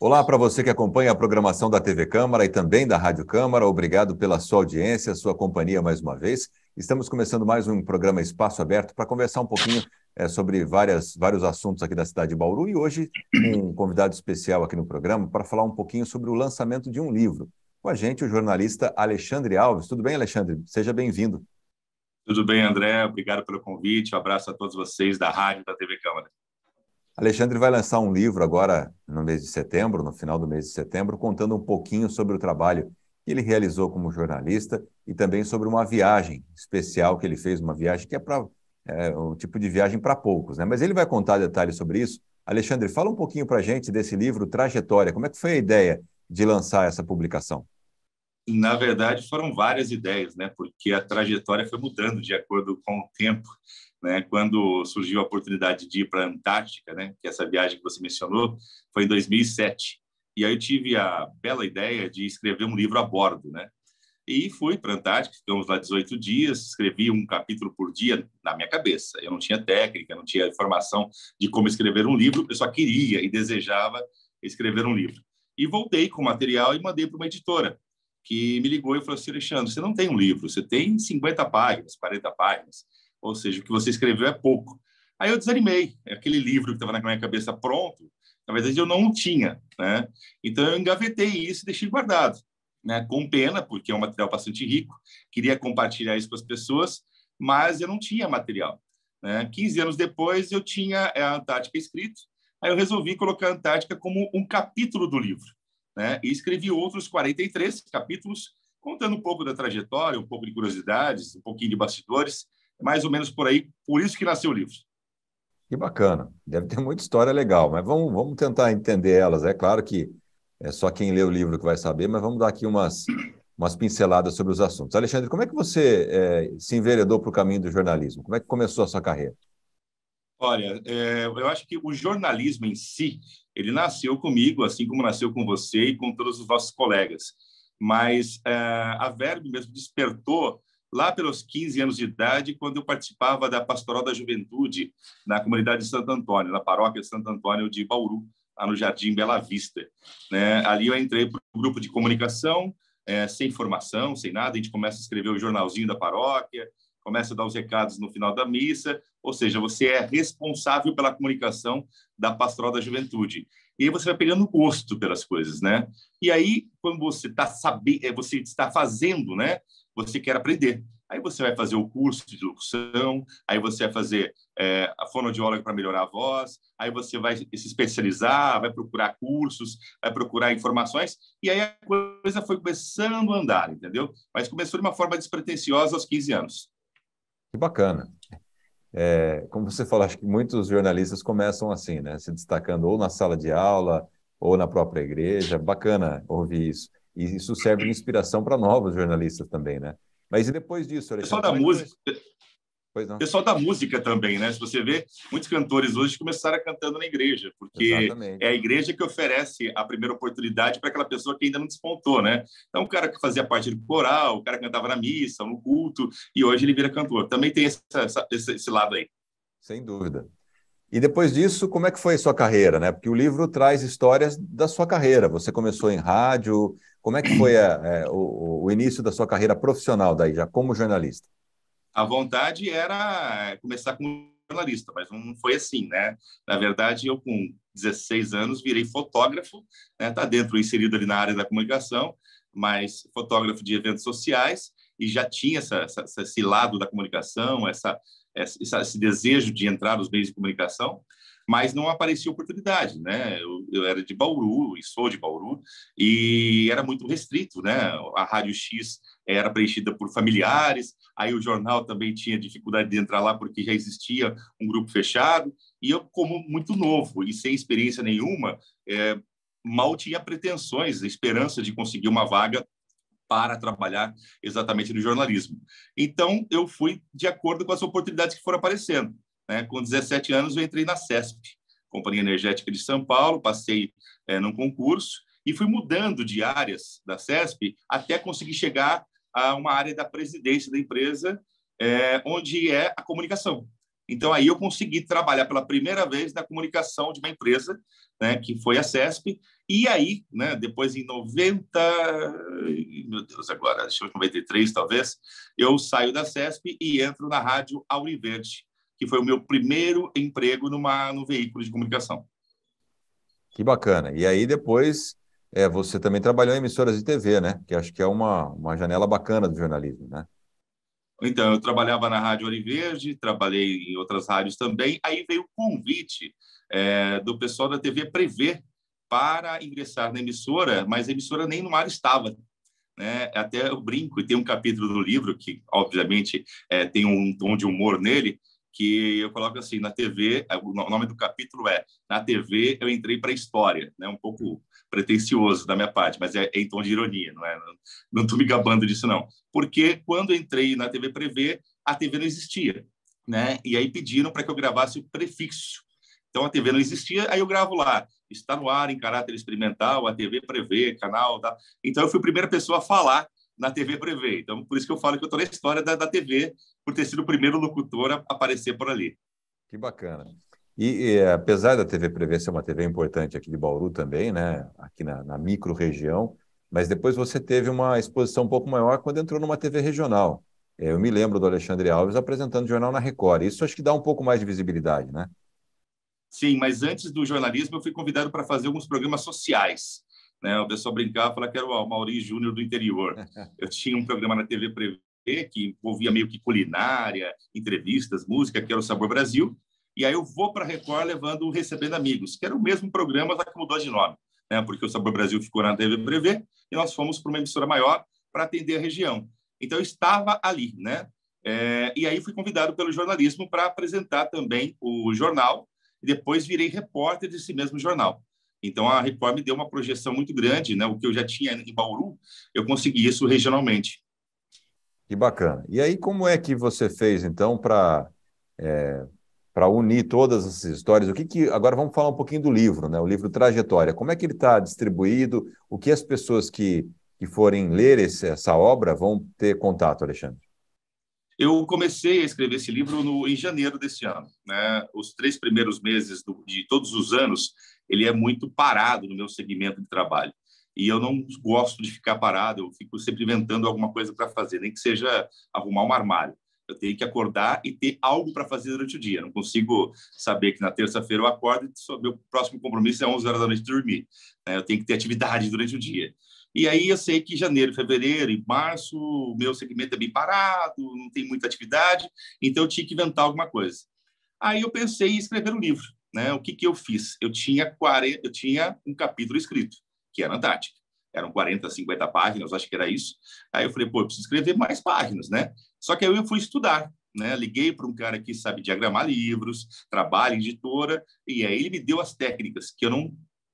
Olá para você que acompanha a programação da TV Câmara e também da Rádio Câmara. Obrigado pela sua audiência, sua companhia mais uma vez. Estamos começando mais um programa Espaço Aberto para conversar um pouquinho sobre vários assuntos aqui da cidade de Bauru e hoje um convidado especial aqui no programa para falar um pouquinho sobre o lançamento de um livro. Com a gente, o jornalista Alexandre Alves. Tudo bem, Alexandre? Seja bem-vindo. Tudo bem, André? Obrigado pelo convite. Um abraço a todos vocês da Rádio e da TV Câmara. Alexandre vai lançar um livro agora no mês de setembro, no final do mês de setembro, contando um pouquinho sobre o trabalho que ele realizou como jornalista e também sobre uma viagem especial que ele fez, uma viagem que é um tipo de viagem para poucos, né? Mas ele vai contar detalhes sobre isso. Alexandre, fala um pouquinho para a gente desse livro Trajetória. Como é que foi a ideia de lançar essa publicação? Na verdade, foram várias ideias, né? Porque a trajetória foi mudando de acordo com o tempo, né? Quando surgiu a oportunidade de ir para a Antártica, né? Que essa viagem que você mencionou foi em 2007. E aí eu tive a bela ideia de escrever um livro a bordo, né? E fui para a Antártica, ficamos lá 18 dias, escrevi um capítulo por dia na minha cabeça. Eu não tinha técnica, não tinha informação de como escrever um livro, eu só queria e desejava escrever um livro. E voltei com o material e mandei para uma editora, que me ligou e falou assim: Alexandre, você não tem um livro, você tem 50 páginas, 40 páginas, ou seja, o que você escreveu é pouco. Aí eu desanimei, aquele livro que estava na minha cabeça pronto, na verdade eu não tinha, né? Então eu engavetei isso e deixei guardado, né? Com pena, porque é um material bastante rico, queria compartilhar isso com as pessoas, mas eu não tinha material, né? 15 anos depois eu tinha a Antártica escrito, aí eu resolvi colocar a Antártica como um capítulo do livro, né? E escrevi outros 43 capítulos, contando um pouco da trajetória, um pouco de curiosidades, um pouquinho de bastidores, mais ou menos por aí, por isso que nasceu o livro. Que bacana. Deve ter muita história legal, mas vamos tentar entender elas. É claro que é só quem lê o livro que vai saber, mas vamos dar aqui umas pinceladas sobre os assuntos. Alexandre, como é que você se enveredou para o caminho do jornalismo? Como é que começou a sua carreira? Olha, eu acho que o jornalismo em si, ele nasceu comigo, assim como nasceu com você e com todos os nossos colegas. Mas a Verve mesmo despertou lá pelos 15 anos de idade, quando eu participava da Pastoral da Juventude na comunidade de Santo Antônio, na paróquia de Santo Antônio de Bauru, lá no Jardim Bela Vista, né? Ali eu entrei para o grupo de comunicação, sem formação, sem nada. A gente começa a escrever o jornalzinho da paróquia, começa a dar os recados no final da missa, ou seja, você é responsável pela comunicação da Pastoral da Juventude. E aí você vai pegando gosto pelas coisas, né? E aí, quando você está sabendo, você está fazendo, né? Você quer aprender. Aí você vai fazer o curso de locução, aí você vai fazer a fonoaudióloga para melhorar a voz, aí você vai se especializar, vai procurar cursos, vai procurar informações, e aí a coisa foi começando a andar, entendeu? Mas começou de uma forma despretensiosa aos 15 anos. Que bacana. Como você falou, acho que muitos jornalistas começam assim, né? Se destacando ou na sala de aula ou na própria igreja. Bacana ouvir isso. E isso serve de inspiração para novos jornalistas também, né? Mas e depois disso, Pessoal Alexandre, da como é que foi? música, Pois não. pessoal da música também, né? Se você vê, muitos cantores hoje começaram cantando na igreja, porque é Exatamente. a igreja que oferece a primeira oportunidade para aquela pessoa que ainda não despontou, né? Então, o cara que fazia parte do coral, o cara que cantava na missa, no culto, e hoje ele vira cantor. Também tem esse lado aí. Sem dúvida. E depois disso, como é que foi a sua carreira, né? Porque o livro traz histórias da sua carreira. Você começou em rádio. Como é que foi o início da sua carreira profissional daí, já como jornalista? A vontade era começar como jornalista, mas não foi assim, né? Na verdade, eu com 16 anos virei fotógrafo, né? Tá dentro inserido ali na área da comunicação, mas fotógrafo de eventos sociais e já tinha esse lado da comunicação, esse desejo de entrar nos meios de comunicação, mas não aparecia oportunidade, né? Eu era de Bauru e sou de Bauru e era muito restrito, né? A Rádio X era preenchida por familiares, aí o jornal também tinha dificuldade de entrar lá porque já existia um grupo fechado, e eu, como muito novo e sem experiência nenhuma, mal tinha pretensões, esperança de conseguir uma vaga para trabalhar exatamente no jornalismo. Então, eu fui de acordo com as oportunidades que foram aparecendo, né? Com 17 anos, eu entrei na CESP, Companhia Energética de São Paulo, passei num concurso e fui mudando de áreas da CESP até conseguir chegar a uma área da presidência da empresa, onde é a comunicação. Então, aí eu consegui trabalhar pela primeira vez na comunicação de uma empresa, né, que foi a CESP. E aí, né, depois em 90, meu Deus, agora, deixa eu ver, 93 talvez, eu saio da CESP e entro na Rádio Auriverde, que foi o meu primeiro emprego no veículo de comunicação. Que bacana. E aí depois você também trabalhou em emissoras de TV, né? Que acho que é uma janela bacana do jornalismo, né? Então, eu trabalhava na Rádio Auriverde, trabalhei em outras rádios também. Aí veio o convite do pessoal da TV Prevê para ingressar na emissora, mas a emissora nem no ar estava, né? Até eu brinco, e tem um capítulo do livro que, obviamente, tem um tom de humor nele, que eu coloco assim, na TV, o nome do capítulo é Na TV eu entrei para a história, né? Um pouco pretensioso da minha parte, mas é em tom de ironia, não é? Não estou me gabando disso, não. Porque quando eu entrei na TV Prevê, a TV não existia, né? E aí pediram para que eu gravasse o prefixo. Então, a TV não existia, aí eu gravo lá. Está no ar, em caráter experimental, a TV Prevê, canal, tá? Então, eu fui a primeira pessoa a falar na TV Prevê. Então, por isso que eu falo que eu estou na história da TV, por ter sido o primeiro locutor a aparecer por ali. Que bacana. E apesar da TV Prevê ser uma TV importante aqui de Bauru também, né? Aqui na micro-região, mas depois você teve uma exposição um pouco maior quando entrou numa TV regional. Eu me lembro do Alexandre Alves apresentando o jornal na Record. Isso acho que dá um pouco mais de visibilidade, né? Sim, mas antes do jornalismo, eu fui convidado para fazer alguns programas sociais, né? O pessoal brincava, falava que era o Mauri Júnior do interior. Eu tinha um programa na TV Prevê que envolvia meio que culinária, entrevistas, música, que era o Sabor Brasil. E aí eu vou para a Record levando o Recebendo Amigos, que era o mesmo programa, só que mudou de nome, né? Porque o Sabor Brasil ficou na TV Prevê e nós fomos para uma emissora maior para atender a região. Então eu estava ali, né? E aí fui convidado pelo jornalismo para apresentar também o jornal e depois virei repórter desse mesmo jornal. Então, a Record me deu uma projeção muito grande, né? O que eu já tinha em Bauru, eu consegui isso regionalmente. Que bacana. E aí, como é que você fez, então, para unir todas essas histórias? Agora vamos falar um pouquinho do livro, né? O livro Trajetória. Como é que ele está distribuído? O que as pessoas que forem ler essa obra vão ter contato, Alexandre? Eu comecei a escrever esse livro em janeiro desse ano, né? Os 3 primeiros meses de todos os anos, ele é muito parado no meu segmento de trabalho. E eu não gosto de ficar parado, eu fico sempre inventando alguma coisa para fazer, nem que seja arrumar um armário. Eu tenho que acordar e ter algo para fazer durante o dia. Eu não consigo saber que na terça-feira eu acordo e meu próximo compromisso é 11 horas da noite dormir, né? Eu tenho que ter atividade durante o dia. E aí eu sei que janeiro, fevereiro e março o meu segmento é bem parado, não tem muita atividade, então eu tinha que inventar alguma coisa. Aí eu pensei em escrever um livro, né? O que que eu fiz? Eu tinha um capítulo escrito, que era Antártica. Eram 40, 50 páginas, acho que era isso. Aí eu falei, pô, eu preciso escrever mais páginas, né? Só que aí eu fui estudar, né? Liguei para um cara que sabe diagramar livros, trabalha em editora, e aí ele me deu as técnicas que eu não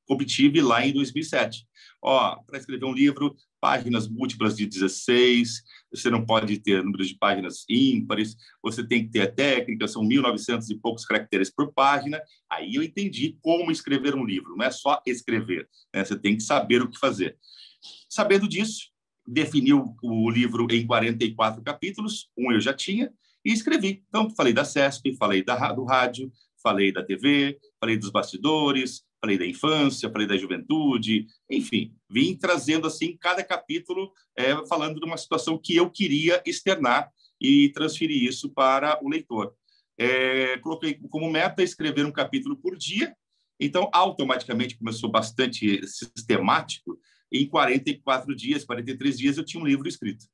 obtive lá em 2007. Ó, para escrever um livro, páginas múltiplas de 16, você não pode ter números de páginas ímpares, você tem que ter a técnica, são 1.900 e poucos caracteres por página. Aí eu entendi como escrever um livro, não é só escrever, né? Você tem que saber o que fazer. Sabendo disso, defini o livro em 44 capítulos, um eu já tinha, e escrevi. Então, falei da CESP, falei do rádio, falei da TV, falei dos bastidores, falei da infância, falei da juventude, enfim, vim trazendo assim cada capítulo falando de uma situação que eu queria externar e transferir isso para o leitor. Coloquei como meta escrever um capítulo por dia, então automaticamente começou bastante sistemático. Em 44 dias, 43 dias, eu tinha um livro escrito.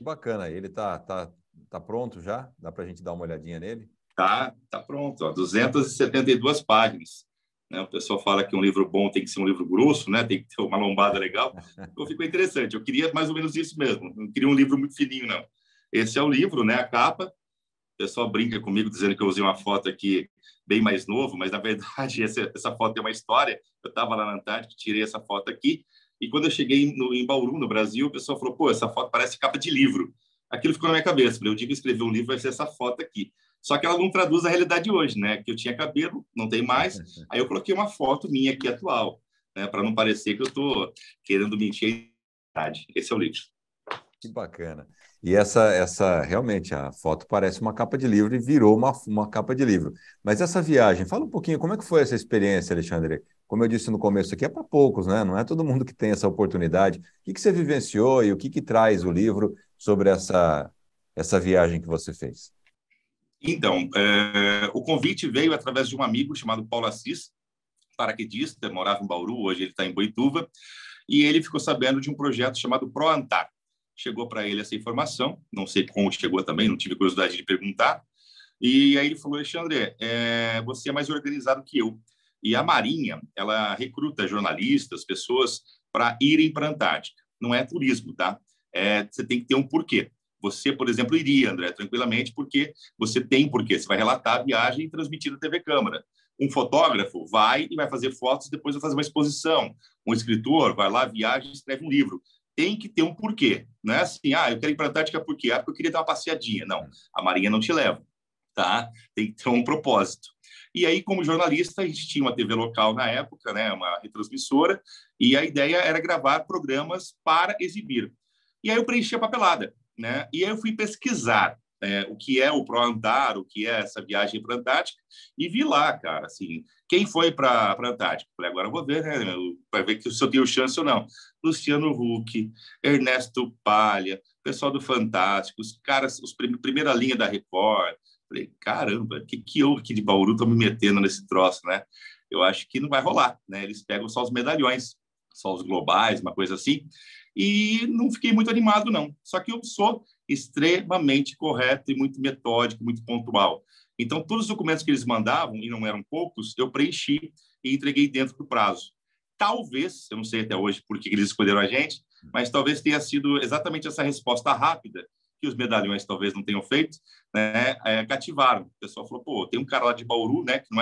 Bacana, ele tá pronto já? Dá para a gente dar uma olhadinha nele? Tá pronto, ó, 272 páginas. Né? O pessoal fala que um livro bom tem que ser um livro grosso, né? Tem que ter uma lombada legal. Então ficou interessante. Eu queria mais ou menos isso mesmo. Não queria um livro muito fininho, não. Esse é o livro, né? A capa. O pessoal brinca comigo dizendo que eu usei uma foto aqui bem mais novo, mas na verdade essa foto é uma história. Eu estava lá na Antártica, tirei essa foto aqui, e quando eu cheguei em Bauru, no Brasil, o pessoal falou, pô, essa foto parece capa de livro. Aquilo ficou na minha cabeça. Eu digo, escrever um livro vai ser essa foto aqui. Só que ela não traduz a realidade de hoje, né? Que eu tinha cabelo, não tem mais. Aí eu coloquei uma foto minha aqui atual, né? Para não parecer que eu estou querendo mentir a idade. Esse é o livro. Que bacana. E essa realmente, a foto parece uma capa de livro e virou uma capa de livro. Mas essa viagem, fala um pouquinho, como é que foi essa experiência, Alexandre? Como eu disse no começo aqui, é para poucos, né? Não é todo mundo que tem essa oportunidade. O que que você vivenciou e o que que traz o livro sobre essa viagem que você fez? Então, o convite veio através de um amigo chamado Paulo Assis, paraquedista, morava em Bauru, hoje ele está em Boituva, e ele ficou sabendo de um projeto chamado ProAntar. Chegou para ele essa informação, não sei como chegou também, não tive curiosidade de perguntar, e aí ele falou, Alexandre, você é mais organizado que eu. E a Marinha, ela recruta jornalistas, pessoas para irem para a Antártica. Não é turismo, tá? Você tem que ter um porquê. Você, por exemplo, iria, André, tranquilamente, porque você tem porquê. Você vai relatar a viagem e transmitir na TV Câmara. Um fotógrafo vai e vai fazer fotos, depois vai fazer uma exposição. Um escritor vai lá, viaja e escreve um livro. Tem que ter um porquê. Não é assim, eu quero ir para a Antártica por quê? Porque eu queria dar uma passeadinha. Não, a Marinha não te leva, tá? Tem que ter um propósito. E aí, como jornalista, a gente tinha uma TV local na época, né, uma retransmissora, e a ideia era gravar programas para exibir. E aí eu preenchi a papelada, né? E aí eu fui pesquisar o que é o ProAntar, o que é essa viagem para a Antártica, e vi lá, cara, assim, quem foi para a Antártica? Falei, agora eu vou ver, né? Para ver se eu tenho chance ou não. Luciano Huck, Ernesto Palha, pessoal do Fantástico, os caras, primeira linha da Record. Falei, caramba, o que eu aqui de Bauru estou me metendo nesse troço, né? Eu acho que não vai rolar, né? Eles pegam só os medalhões, só os globais, uma coisa assim, e não fiquei muito animado, não. Só que eu sou extremamente correto e muito metódico, muito pontual. Então, todos os documentos que eles mandavam, e não eram poucos, eu preenchi e entreguei dentro do prazo. Talvez, eu não sei até hoje por que eles escolheram a gente, mas talvez tenha sido exatamente essa resposta rápida que os medalhões talvez não tenham feito, né, cativaram. O pessoal falou, pô, tem um cara lá de Bauru, né, que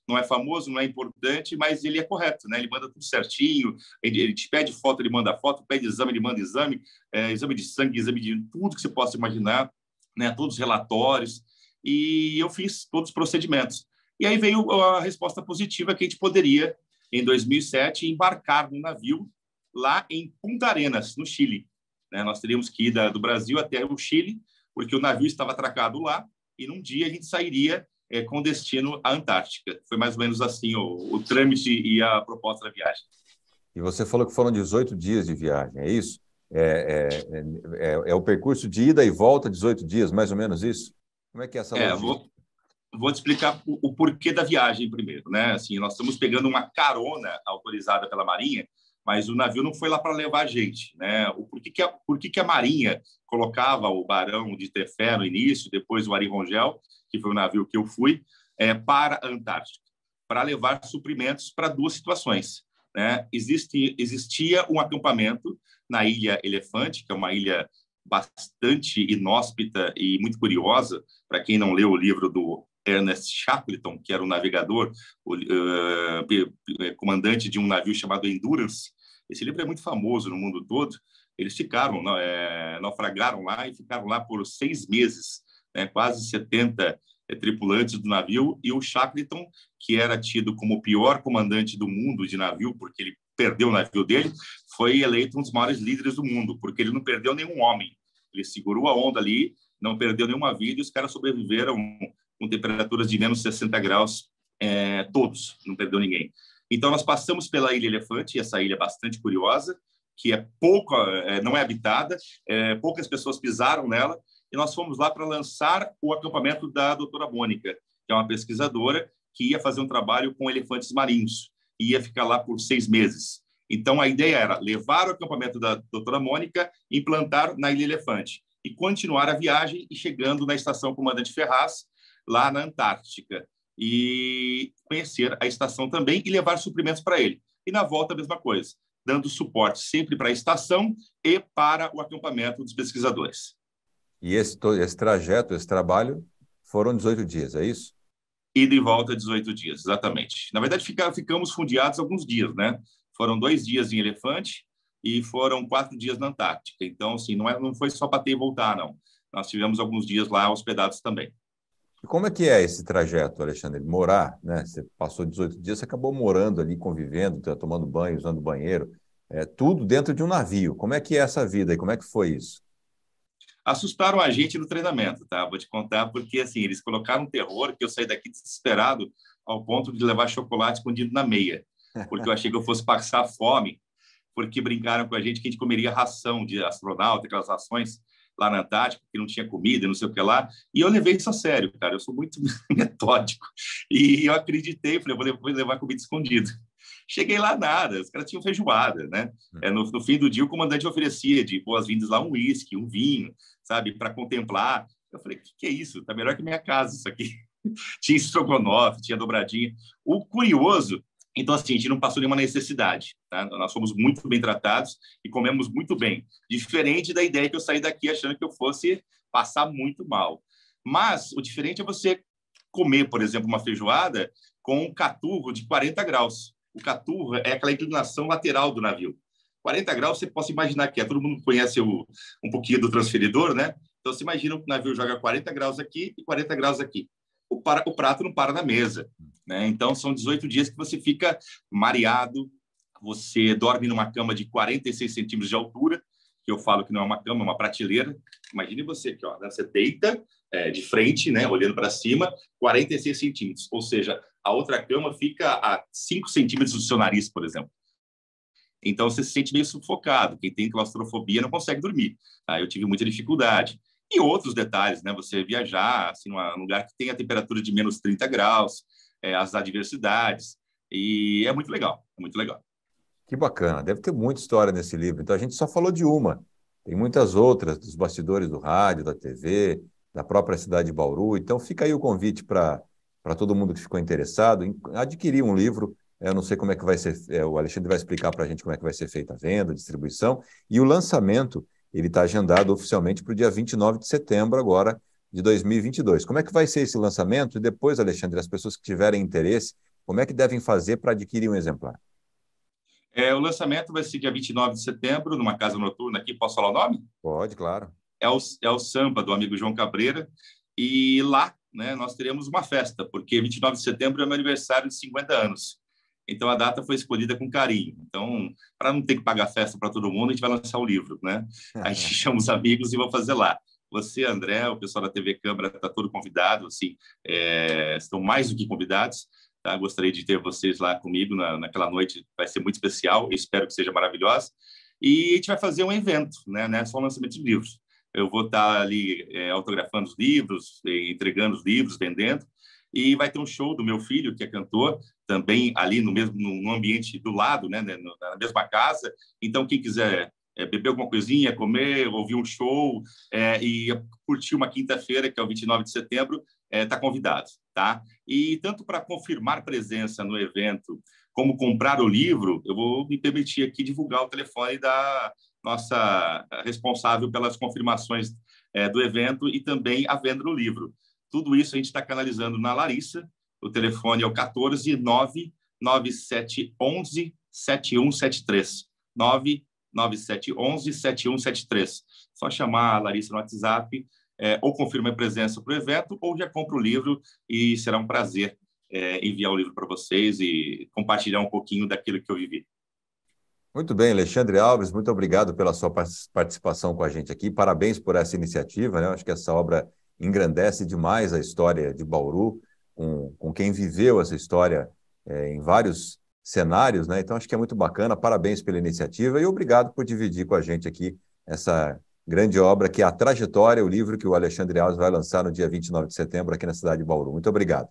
não é famoso, não é importante, mas ele é correto, né, ele manda tudo certinho, ele te pede foto, ele manda foto, pede exame, ele manda exame, exame de sangue, exame de tudo que você possa imaginar, né, todos os relatórios, e eu fiz todos os procedimentos. E aí veio a resposta positiva que a gente poderia, em 2007, embarcar no navio lá em Punta Arenas, no Chile. Né? Nós teríamos que ir do Brasil até o Chile, porque o navio estava atracado lá, e num dia a gente sairia com destino à Antártica. Foi mais ou menos assim o trâmite e a proposta da viagem. E você falou que foram 18 dias de viagem, é isso? É o percurso de ida e volta, 18 dias, mais ou menos isso? Como é que é essa logística? Vou te explicar o porquê da viagem primeiro, né? Assim, nós estamos pegando uma carona autorizada pela Marinha, mas o navio não foi lá para levar a gente, né? Por que a Marinha colocava o Barão de Tefé no início, depois o Ari Rongel, que foi o navio que eu fui, para a Antártica, para levar suprimentos para duas situações, né? Existia um acampamento na Ilha Elefante, que é uma ilha bastante inóspita e muito curiosa, para quem não leu o livro do Ernest Shackleton, que era um navegador, comandante de um navio chamado Endurance. Esse livro é muito famoso no mundo todo. Eles naufragaram lá e ficaram lá por 6 meses, né, quase 70 tripulantes do navio, e o Shackleton, que era tido como o pior comandante do mundo de navio, porque ele perdeu o navio dele, foi eleito um dos maiores líderes do mundo, porque ele não perdeu nenhum homem. Ele segurou a onda ali, não perdeu nenhuma vida, e os caras sobreviveram com temperaturas de menos 60 graus, todos, não perdeu ninguém. Então, nós passamos pela Ilha Elefante, essa ilha é bastante curiosa, que não é habitada, poucas pessoas pisaram nela, e nós fomos lá para lançar o acampamento da doutora Mônica, que é uma pesquisadora que ia fazer um trabalho com elefantes marinhos, e ia ficar lá por 6 meses. Então, a ideia era levar o acampamento da doutora Mônica, implantar na Ilha Elefante, e continuar a viagem e chegando na estação Comandante Ferraz, lá na Antártica, e conhecer a estação também e levar suprimentos para ele. E na volta, a mesma coisa, dando suporte sempre para a estação e para o acampamento dos pesquisadores. E esse trajeto, esse trabalho, foram 18 dias, é isso? Ida e volta, 18 dias, exatamente. Na verdade, ficamos fundeados alguns dias, né? Foram 2 dias em Elefante e foram 4 dias na Antártica. Então, assim, não foi só para ter e voltar, não. Nós tivemos alguns dias lá hospedados também. E como é que é esse trajeto, Alexandre? Morar, né? Você passou 18 dias, você acabou morando ali, convivendo, tomando banho, usando banheiro, tudo dentro de um navio. Como é que é essa vida e como é que foi isso? Assustaram a gente no treinamento, tá? Vou te contar, porque assim, eles colocaram um terror que eu saí daqui desesperado ao ponto de levar chocolate escondido na meia, porque eu achei que eu fosse passar fome, porque brincaram com a gente que a gente comeria ração de astronauta, aquelas rações lá na Antártica, que não tinha comida, não sei o que lá. E eu levei isso a sério, cara. Eu sou muito metódico. E eu acreditei, falei, vou levar comida escondida. Cheguei lá, nada. Os caras tinham feijoada, né? No fim do dia, o comandante oferecia de boas-vindas lá um uísque, um vinho, sabe? Para contemplar. Eu falei, o que é isso? Tá melhor que minha casa isso aqui. Tinha estrogonofe, tinha dobradinha. O curioso, então, assim, a gente não passou nenhuma necessidade, tá? Nós fomos muito bem tratados e comemos muito bem. Diferente da ideia que eu saí daqui achando que eu fosse passar muito mal. Mas o diferente é você comer, por exemplo, uma feijoada com um caturro de 40 graus. O caturro é aquela inclinação lateral do navio. 40 graus, você pode imaginar que é. Todo mundo conhece um pouquinho do transferidor, né? Então, você imagina que o navio joga 40 graus aqui e 40 graus aqui. O prato não para na mesa, né? Então, são 18 dias que você fica mareado, você dorme numa cama de 46 centímetros de altura, que eu falo que não é uma cama, é uma prateleira. Imagine você aqui, ó, você deita de frente, né, olhando para cima, 46 centímetros, ou seja, a outra cama fica a 5 centímetros do seu nariz, por exemplo. Então, você se sente meio sufocado. Quem tem claustrofobia não consegue dormir. Tá? Eu tive muita dificuldade. E outros detalhes, né? Você viajar assim, num lugar que tem a temperatura de menos 30 graus, as adversidades, e é muito legal, é muito legal. Que bacana, deve ter muita história nesse livro. Então, a gente só falou de uma. Tem muitas outras, dos bastidores do rádio, da TV, da própria cidade de Bauru. Então, fica aí o convite para todo mundo que ficou interessado em adquirir um livro. Eu não sei como é que vai ser, o Alexandre vai explicar para a gente como é que vai ser feita a venda, a distribuição, e o lançamento. Ele está agendado oficialmente para o dia 29 de setembro agora de 2022. Como é que vai ser esse lançamento? E depois, Alexandre, as pessoas que tiverem interesse, como é que devem fazer para adquirir um exemplar? O lançamento vai ser dia 29 de setembro, numa casa noturna aqui. Posso falar o nome? Pode, claro. É o Samba, do amigo João Cabreira. E lá, né, nós teremos uma festa, porque 29 de setembro é meu aniversário de 50 anos. Então, a data foi escolhida com carinho. Então, para não ter que pagar festa para todo mundo, a gente vai lançar o livro, né? A gente chama os amigos e vou fazer lá. Você, André, o pessoal da TV Câmara está todo convidado, assim, estão mais do que convidados. Tá? Gostaria de ter vocês lá comigo naquela noite, vai ser muito especial, espero que seja maravilhosa. E a gente vai fazer um evento, né? Não é só um lançamento de livros. Eu vou estar ali autografando os livros, entregando os livros, vendendo. E vai ter um show do meu filho, que é cantor, também ali no ambiente do lado, né, na mesma casa. Então, quem quiser beber alguma coisinha, comer, ouvir um show e curtir uma quinta-feira, que é o 29 de setembro, está convidado, tá? E tanto para confirmar presença no evento, como comprar o livro, eu vou me permitir aqui divulgar o telefone da nossa responsável pelas confirmações do evento e também a venda do livro. Tudo isso a gente está canalizando na Larissa. O telefone é o 14 99711 7173. 99711 7173. Só chamar a Larissa no WhatsApp, ou confirma a presença para o evento, ou já compra o livro e será um prazer enviar o livro para vocês e compartilhar um pouquinho daquilo que eu vivi. Muito bem, Alexandre Alves, muito obrigado pela sua participação com a gente aqui. Parabéns por essa iniciativa, né? Eu acho que essa obra engrandece demais a história de Bauru, com quem viveu essa história em vários cenários, né? Então, acho que é muito bacana. Parabéns pela iniciativa e obrigado por dividir com a gente aqui essa grande obra, que é A Trajetória, o livro que o Alexandre Alves vai lançar no dia 29 de setembro aqui na cidade de Bauru. Muito obrigado.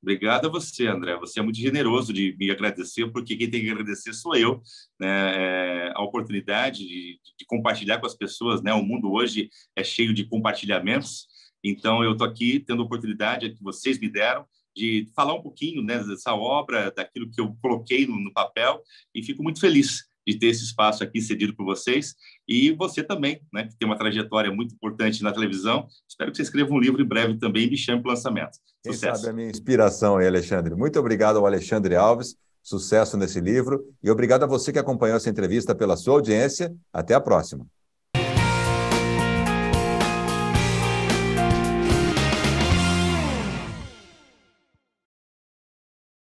Obrigado a você, André. Você é muito generoso de me agradecer, porque quem tem que agradecer sou eu, né? A oportunidade de compartilhar com as pessoas, né? O mundo hoje é cheio de compartilhamentos, então eu estou aqui tendo a oportunidade que vocês me deram de falar um pouquinho, né, dessa obra, daquilo que eu coloquei no papel, e fico muito feliz de ter esse espaço aqui cedido por vocês, e você também, né, que tem uma trajetória muito importante na televisão. Espero que você escreva um livro em breve também e me chame para o lançamento. Quem Sucesso. sabe a minha inspiração aí, Alexandre. Muito obrigado ao Alexandre Alves, sucesso nesse livro, e obrigado a você que acompanhou essa entrevista pela sua audiência. Até a próxima.